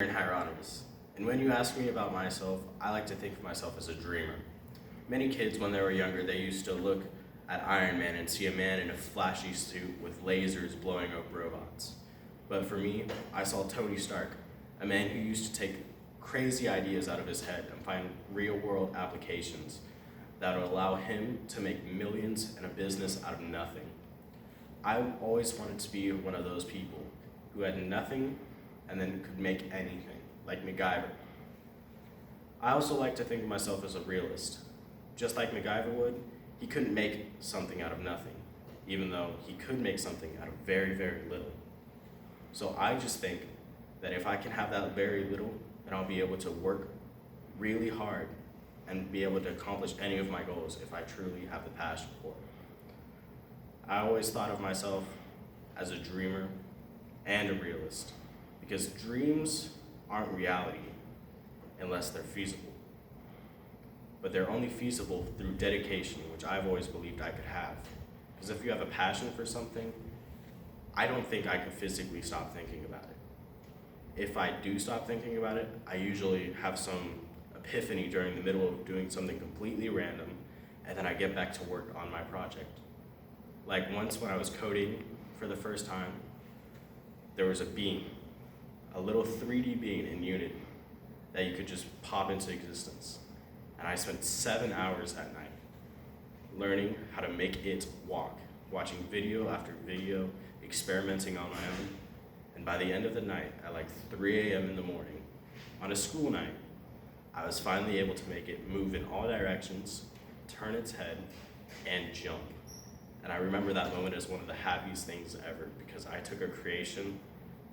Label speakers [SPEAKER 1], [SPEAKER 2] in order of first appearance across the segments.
[SPEAKER 1] in Hieronymus. And when you ask me about myself, I like to think of myself as a dreamer. Many kids, when they were younger, they used to look at Iron Man and see a man in a flashy suit with lasers blowing up robots. But for me, I saw Tony Stark, a man who used to take crazy ideas out of his head and find real-world applications that would allow him to make millions and a business out of nothing. I always wanted to be one of those people who had nothing and then could make anything, like MacGyver. I also like to think of myself as a realist. Just like MacGyver would, he couldn't make something out of nothing, even though he could make something out of very, very little. So I just think that if I can have that very little, then I'll be able to work really hard and be able to accomplish any of my goals if I truly have the passion for it. I always thought of myself as a dreamer and a realist, because dreams aren't reality unless they're feasible. But they're only feasible through dedication, which I've always believed I could have. Because if you have a passion for something, I don't think I could physically stop thinking about it. If I do stop thinking about it, I usually have some epiphany during the middle of doing something completely random, and then I get back to work on my project. Like once when I was coding for the first time, there was a bean, a little 3D bean in Unity that you could just pop into existence. And I spent 7 hours that night learning how to make it walk, watching video after video, experimenting on my own. And by the end of the night, at like 3 a.m. in the morning, on a school night, I was finally able to make it move in all directions, turn its head, and jump. And I remember that moment as one of the happiest things ever, because I took a creation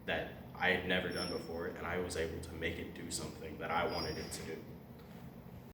[SPEAKER 1] that I had never done before, and I was able to make it do something that I wanted it to do.